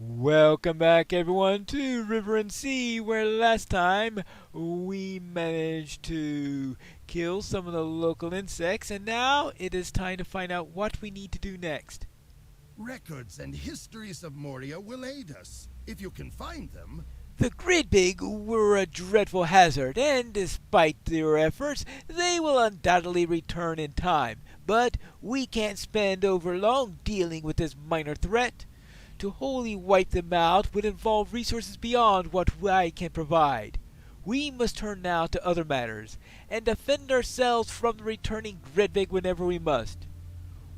Welcome back, everyone, to River and Sea, where last time we managed to kill some of the local insects, and now it is time to find out what we need to do next. Records and histories of Moria will aid us, if you can find them. The Gridbig were a dreadful hazard, and despite their efforts, they will undoubtedly return in time. But we can't spend over long dealing with this minor threat. To wholly wipe them out would involve resources beyond what I can provide. We must turn now to other matters, and defend ourselves from the returning Gridbig whenever we must.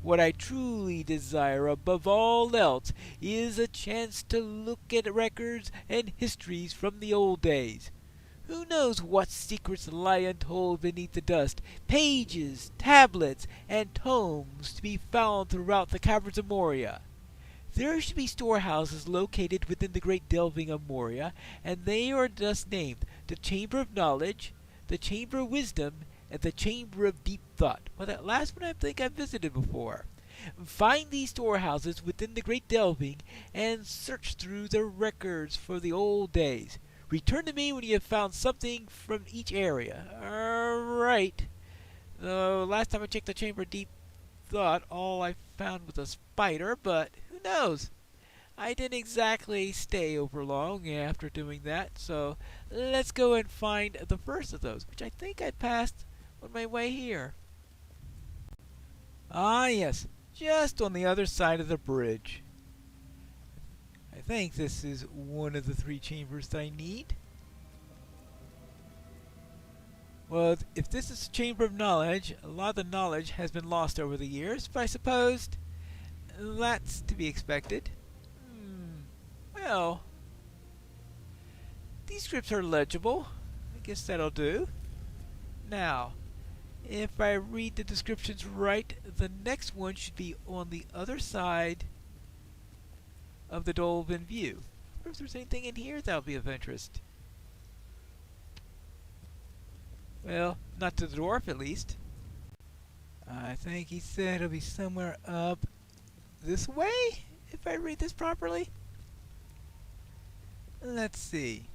What I truly desire above all else is a chance to look at records and histories from the old days. Who knows what secrets lie untold beneath the dust, pages, tablets, and tomes to be found throughout the caverns of Moria. There should be storehouses located within the great delving of Moria, and they are thus named the Chamber of Knowledge, the Chamber of Wisdom, and the Chamber of Deep Thought. Well, that last one I think I've visited before. Find these storehouses within the great delving and search through the records for the old days. Return to me when you have found something from each area. Alright. Last time I checked the Chamber of Deep Thought, all I found was a spider, but who knows? I didn't exactly stay over long after doing that, so let's go and find the first of those, which I think I passed on my way here. Ah, yes, just on the other side of the bridge. I think this is one of the three chambers that I need. Well, if this is the Chamber of Knowledge, a lot of the knowledge has been lost over the years, but I suppose that's to be expected. Well, these scripts are legible. I guess that'll do. Now, if I read the descriptions right, the next one should be on the other side of the Dolphin View. I wonder if there's anything in here that'll be of interest. Well, not to the dwarf, at least. I think he said it'll be somewhere up this way, if I read this properly. Let's see.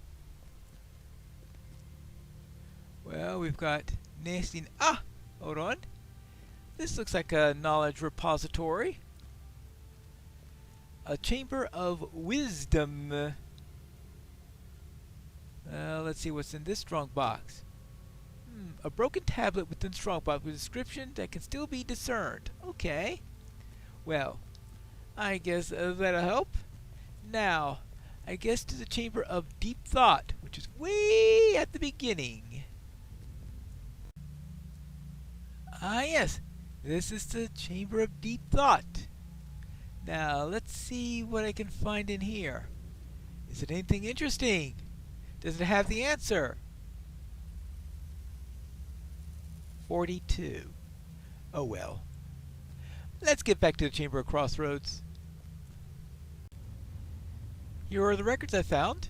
Well, we've got nasty... hold on. This looks like a knowledge repository. A chamber of wisdom. Let's see what's in this strong box. A broken tablet within strongbox with a description that can still be discerned. Okay. Well, I guess that'll help. Now, I guess to the Chamber of Deep Thought, which is way at the beginning. Ah, yes. This is the Chamber of Deep Thought. Now, let's see what I can find in here. Is it anything interesting? Does it have the answer? 42. Oh well. Let's get back to the Chamber of Crossroads. Here are the records I found.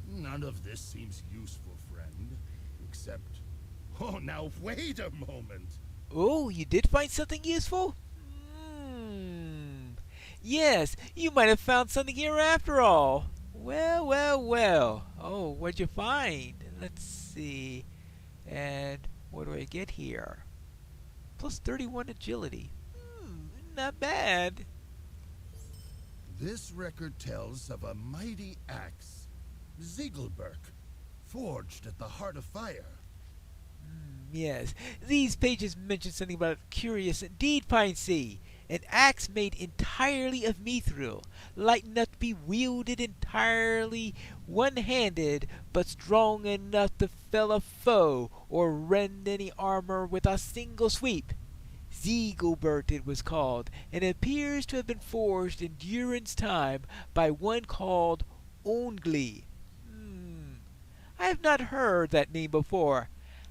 None of this seems useful, friend. Except... Oh, now wait a moment! Oh, you did find something useful? Yes, you might have found something here after all. Well, well, well. Oh, what'd you find? Let's see. And what do I get here? Plus 31 agility. Not bad. This record tells of a mighty axe, Zigilburk, forged at the heart of fire. Yes, these pages mention something about a curious indeed, Pine Sea. An axe made entirely of mithril, light enough to be wielded entirely one-handed, but strong enough to fell a foe or rend any armor with a single sweep. Zigilburk it was called, and it appears to have been forged in Durin's time by one called Ongli. I have not heard that name before.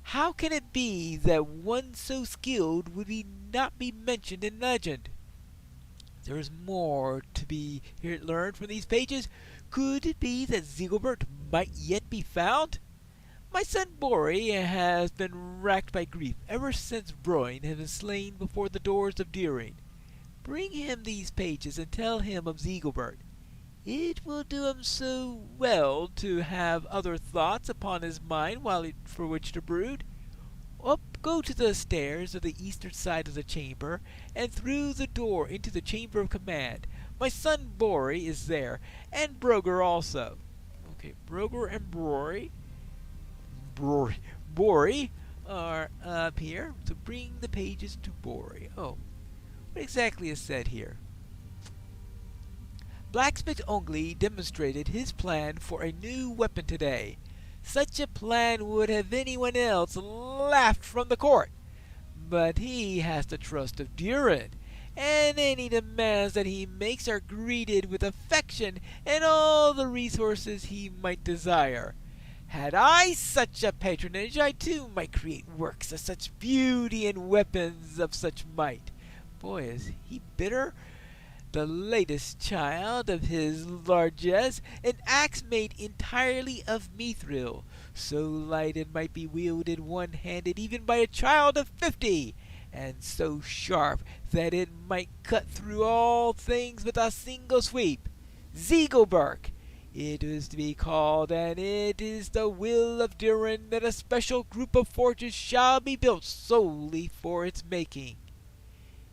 How can it be that one so skilled would not be mentioned in legend? There is more to be learned from these pages. Could it be that Zigilburk might yet be found? My son Bori has been racked by grief ever since Broin has been slain before the doors of Durin. Bring him these pages and tell him of Zigilburk. It will do him so well to have other thoughts upon his mind for which to brood. Up go to the stairs of the eastern side of the chamber, and through the door into the chamber of command. My son Bori is there, and Broger also. Okay, Broger and Bori are up here. So bring the pages to Bori. Oh, what exactly is said here? Blacksmith Ongli demonstrated his plan for a new weapon today. Such a plan would have anyone else laughed from the court. But he has the trust of Durin, and any demands that he makes are greeted with affection and all the resources he might desire. Had I such a patronage, I too might create works of such beauty and weapons of such might. Boy, is he bitter! The latest child of his largesse, an axe made entirely of mithril, so light it might be wielded one-handed even by a child of 50, and so sharp that it might cut through all things with a single sweep. Zigilburk, it is to be called, and it is the will of Durin that a special group of forges shall be built solely for its making.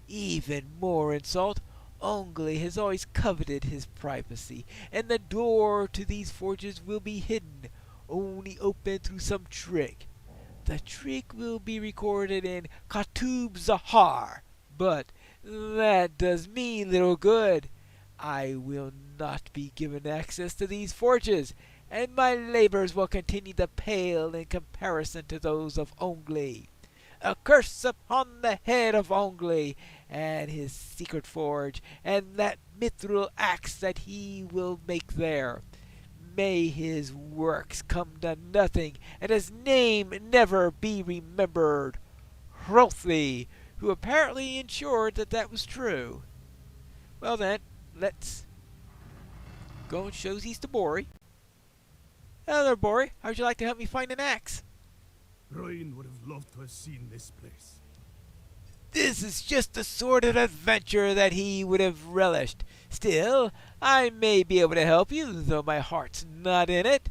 Even more insult, Ongli has always coveted his privacy, and the door to these forges will be hidden, only open through some trick. The trick will be recorded in Katub Zahar, but that does me little good. I will not be given access to these forges, and my labors will continue to pale in comparison to those of Ongli. A curse upon the head of Ongli, and his secret forge, and that mithril axe that he will make there. May his works come to nothing, and his name never be remembered. Hrolthi, who apparently ensured that that was true. Well then, let's go and show these to Bori. Hello there, Bori. How would you like to help me find an axe? Roin would have loved to have seen this place. This is just the sort of adventure that he would have relished. Still, I may be able to help you, though my heart's not in it.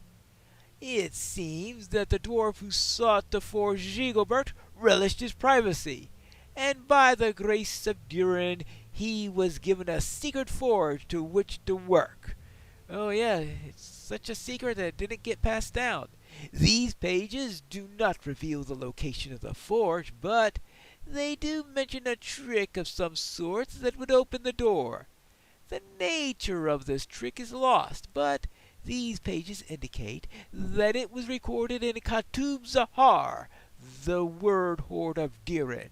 It seems that the dwarf who sought to forge Zigilburk relished his privacy, and by the grace of Durin he was given a secret forge to which to work. Oh yeah, it's such a secret that it didn't get passed down. These pages do not reveal the location of the forge, but they do mention a trick of some sort that would open the door. The nature of this trick is lost, but these pages indicate that it was recorded in Katub Zahar, the word hoard of Durin.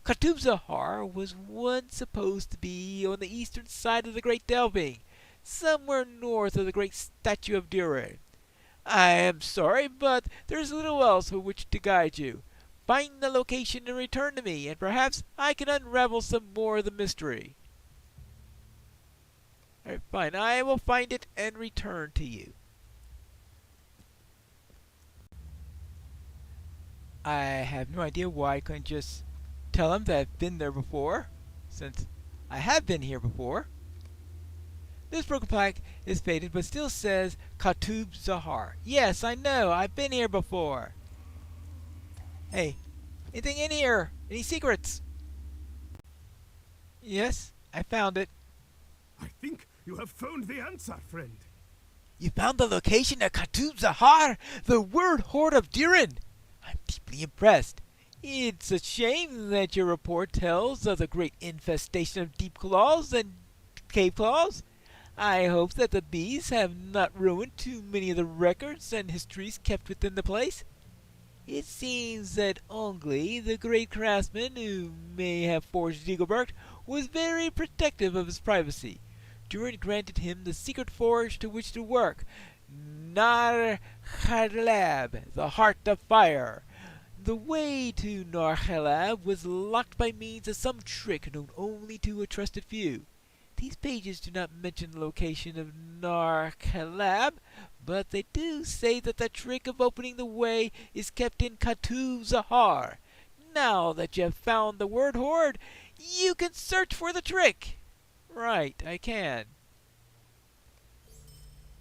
Katub Zahar was once supposed to be on the eastern side of the Great Delving, somewhere north of the great statue of Durin. I am sorry, but there's little else for which to guide you. Find the location and return to me, and perhaps I can unravel some more of the mystery. Alright, fine. I will find it and return to you. I have no idea why I couldn't just tell him that I've been there before, since I have been here before. This broken plaque is faded, but still says Katub Zahar. Yes, I know. I've been here before. Hey, anything in here? Any secrets? Yes, I found it. I think you have found the answer, friend. You found the location of Katub Zahar, the word hoard of Durin. I'm deeply impressed. It's a shame that your report tells of the great infestation of deep claws and cave claws. I hope that the bees have not ruined too many of the records and histories kept within the place. It seems that Ongli, the great craftsman who may have forged Zigilburk, was very protective of his privacy. Durin granted him the secret forge to which to work, Nar Khalab, the Heart of Fire. The way to Nar Khalab was locked by means of some trick known only to a trusted few. These pages do not mention the location of Nar Khalab, but they do say that the trick of opening the way is kept in Katub Zahar. Now that you have found the word hoard, you can search for the trick. Right, I can.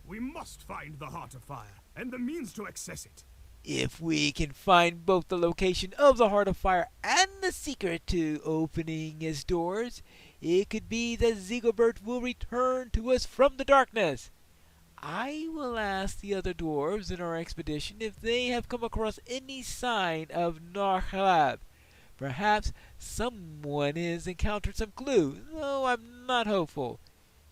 We must find the Heart of Fire, and the means to access it. If we can find both the location of the Heart of Fire and the secret to opening its doors, it could be that Zigilburk will return to us from the darkness. I will ask the other dwarves in our expedition if they have come across any sign of Narhalab. Perhaps someone has encountered some clue, though I'm not hopeful.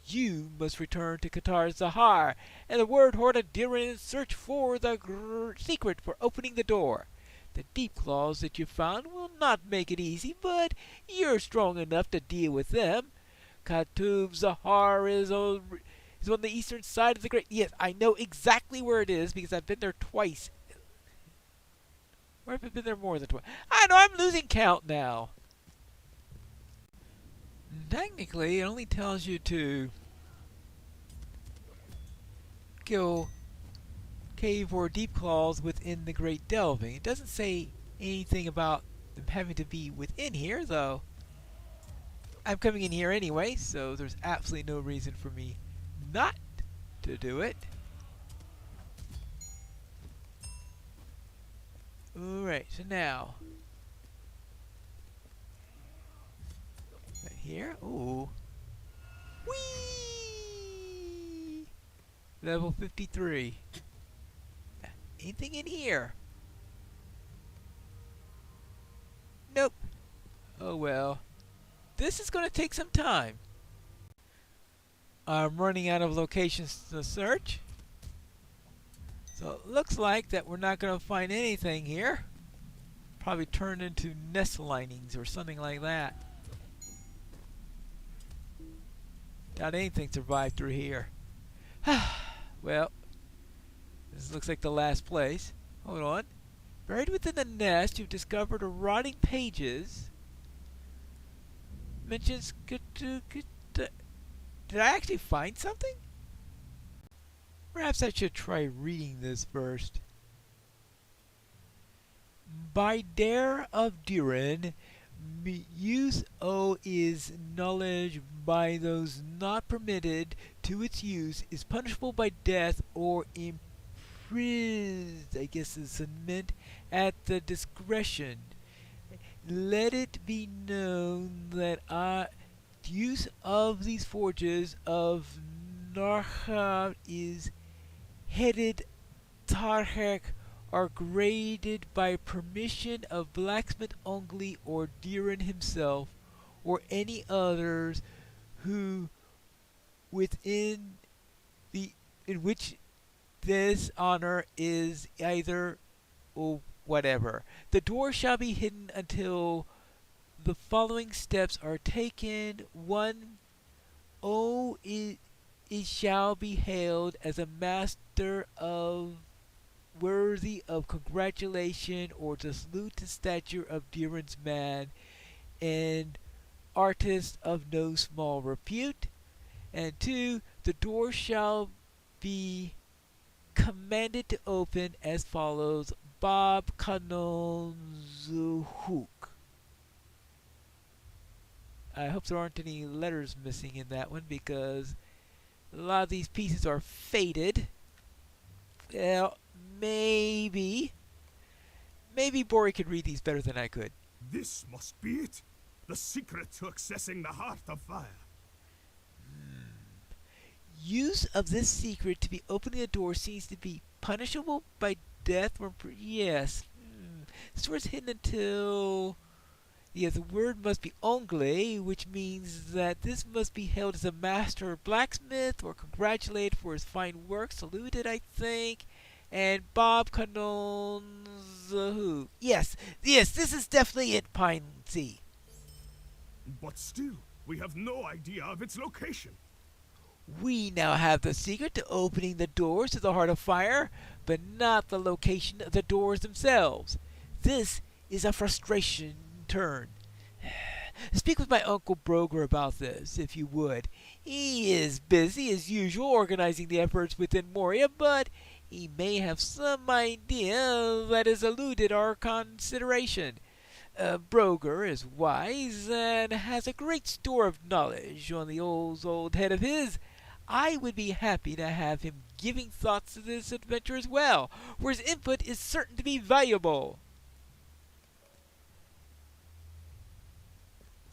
You must return to Qatar Zahar and the word Horde of Diran and search for the secret for opening the door. The deep claws that you found will not make it easy, but you're strong enough to deal with them. Katuv Zahar is on the eastern side of the great... Yes, I know exactly where it is because I've been there twice. Or have I been there more than twice? I know, I'm losing count now. Technically, it only tells you to kill cave or deep claws within the Great Delving. It doesn't say anything about them having to be within here, though. I'm coming in here anyway, so there's absolutely no reason for me not to do it. Alright, so now right here. Ooh. Whee! Level 53. Anything in here? Nope. Oh well. This is going to take some time. I'm running out of locations to search. So it looks like that we're not going to find anything here. Probably turn into nest linings or something like that. Doubt anything survived through here. Well, this looks like the last place. Hold on. Buried within the nest, you've discovered a rotting pages. Mentions... Did I actually find something? Perhaps I should try reading this first. By dare of Diran, use O is knowledge by those not permitted to its use is punishable by death or imprisoned, I guess is meant, at the discretion. Let it be known that use of these forges of Narha is headed Tarhek are graded by permission of blacksmith only or Diran himself or any others who within the in which this honor is either or whatever. The door shall be hidden until the following steps are taken. 1. It shall be hailed as a master of worthy of congratulation or to salute the stature of Diran's man and artist of no small repute. And 2. The door shall be commanded to open as follows. Bob Kanon Zuhuk. I hope there aren't any letters missing in that one because a lot of these pieces are faded. Well, maybe Bori could read these better than I could. This must be it. The secret to accessing the Heart of Fire. Use of this secret to be opening the door seems to be punishable by death or... Yes. This word's hidden until... Yeah, the word must be ongle, which means that this must be held as a master blacksmith or congratulated for his fine work, saluted, I think. And Bob Kanonzahu. Yes, this is definitely it, Pine Sea. But still, we have no idea of its location. We now have the secret to opening the doors to the Heart of Fire, but not the location of the doors themselves. This is a frustration turn. Speak with my Uncle Broger about this, if you would. He is busy as usual organizing the efforts within Moria, but he may have some idea that has eluded our consideration. Broger is wise and has a great store of knowledge on the old head of his. I would be happy to have him giving thoughts to this adventure as well, for his input is certain to be valuable.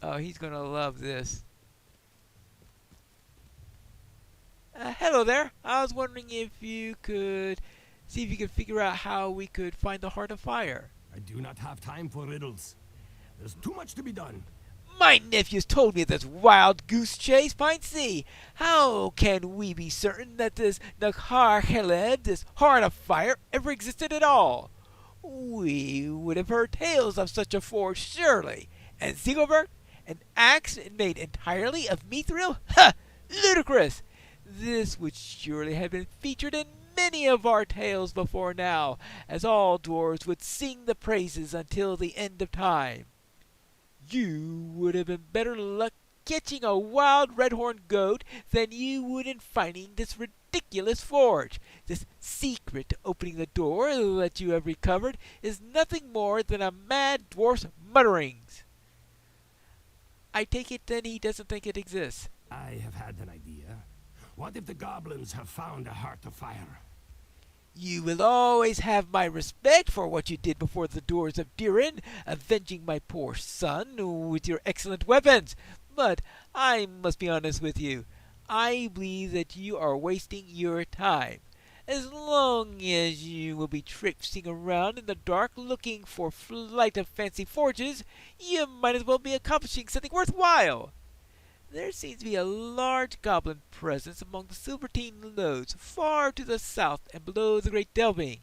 Oh, he's going to love this. Hello there. I was wondering if you could see if you could figure out how we could find the Heart of Fire. I do not have time for riddles. There's too much to be done. My nephews told me of this wild goose chase, Pine Sea. How can we be certain that this Nakhar Heleb, this Heart of Fire, ever existed at all? We would have heard tales of such a forge, surely. And Zigilburk, an axe made entirely of mithril? Ha! Ludicrous! This would surely have been featured in many of our tales before now, as all dwarves would sing the praises until the end of time. You would have been better luck catching a wild red-horned goat than you would in finding this ridiculous forge. This secret to opening the door that you have recovered is nothing more than a mad dwarf's mutterings. I take it then he doesn't think it exists. I have had an idea. What if the goblins have found a Heart of Fire? You will always have my respect for what you did before the doors of Dirin, avenging my poor son with your excellent weapons. But I must be honest with you. I believe that you are wasting your time. As long as you will be traipsing around in the dark looking for flight of fancy forges, you might as well be accomplishing something worthwhile. There seems to be a large goblin presence among the Silvertine Lodes, far to the south and below the Great Delving.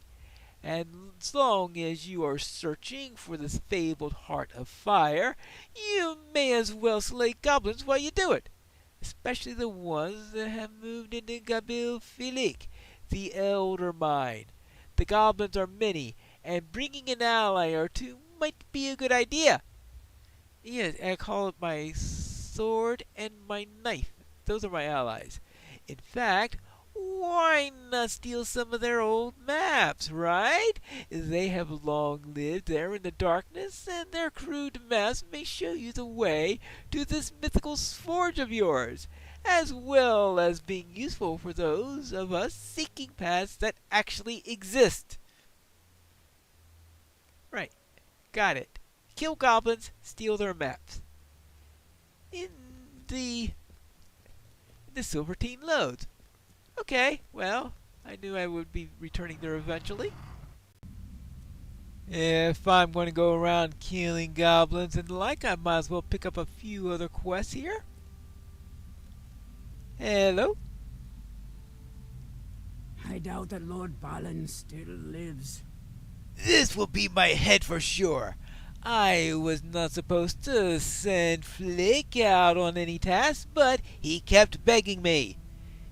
And as long as you are searching for this fabled Heart of Fire, you may as well slay goblins while you do it, especially the ones that have moved into Gabil Filik, the Elder Mine. The goblins are many, and bringing an ally or two might be a good idea. Yes, I call it my sword and my knife. Those are my allies. In fact, why not steal some of their old maps, right? They have long lived there in the darkness, and their crude maps may show you the way to this mythical forge of yours, as well as being useful for those of us seeking paths that actually exist. Right. Got it. Kill goblins, steal their maps. In the Silvertine Lodes. Okay, well, I knew I would be returning there eventually. If I'm going to go around killing goblins and the like, I might as well pick up a few other quests here. Hello? I doubt that Lord Balin still lives. This will be my head for sure. I was not supposed to send Flick out on any task, but he kept begging me.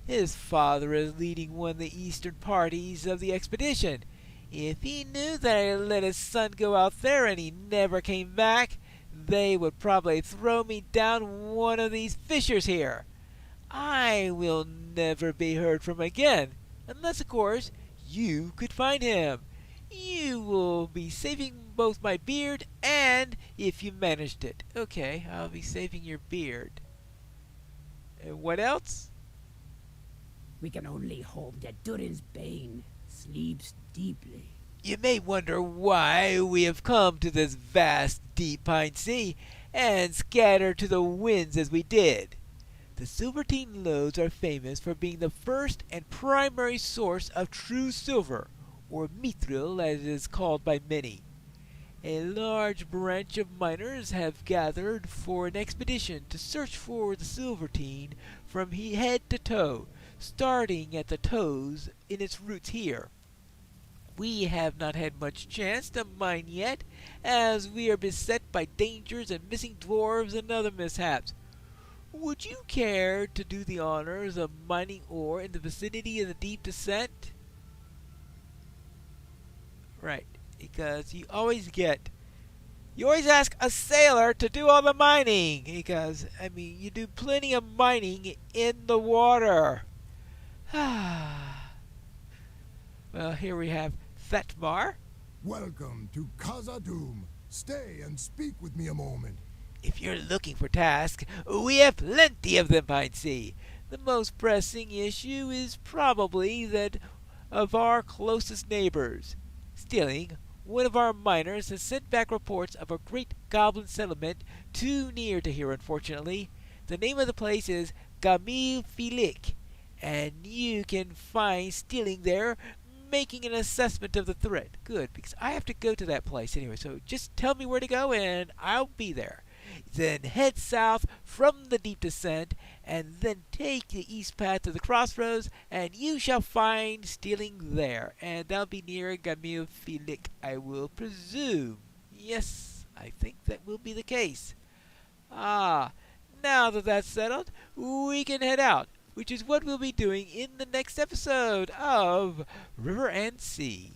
His father is leading one of the eastern parties of the expedition. If he knew that I let his son go out there and he never came back, they would probably throw me down one of these fissures here. I will never be heard from again, unless, of course, you could find him. You will be saving both my beard and if you managed it. Okay, I'll be saving your beard. And what else? We can only hope that Durin's Bane sleeps deeply. You may wonder why we have come to this vast, deep Pine Sea and scattered to the winds as we did. The Silvertine Lodes are famous for being the first and primary source of true silver, or mithril as it is called by many. A large branch of miners have gathered for an expedition to search for the Silvertine from head to toe, starting at the toes in its roots here. We have not had much chance to mine yet, as we are beset by dangers and missing dwarves and other mishaps. Would you care to do the honors of mining ore in the vicinity of the deep descent? Right, because you always ask a sailor to do all the mining, because, I mean, you do plenty of mining in the water. Well, here we have TitanBar. Welcome to Khazad-dûm. Stay and speak with me a moment. If you're looking for tasks, we have plenty of them, I'd see. The most pressing issue is probably that of our closest neighbors. Stealing, one of our miners has sent back reports of a great goblin settlement too near to here, unfortunately. The name of the place is Gamil Filik, and you can find Stealing there making an assessment of the threat. Good, because I have to go to that place anyway, so just tell me where to go and I'll be there. Then head south from the deep descent, and then take the east path to the crossroads, and you shall find Stealing there, and that'll be near Gamil Filik, I will presume. Yes, I think that will be the case. Ah, now that that's settled, we can head out, which is what we'll be doing in the next episode of River and Sea.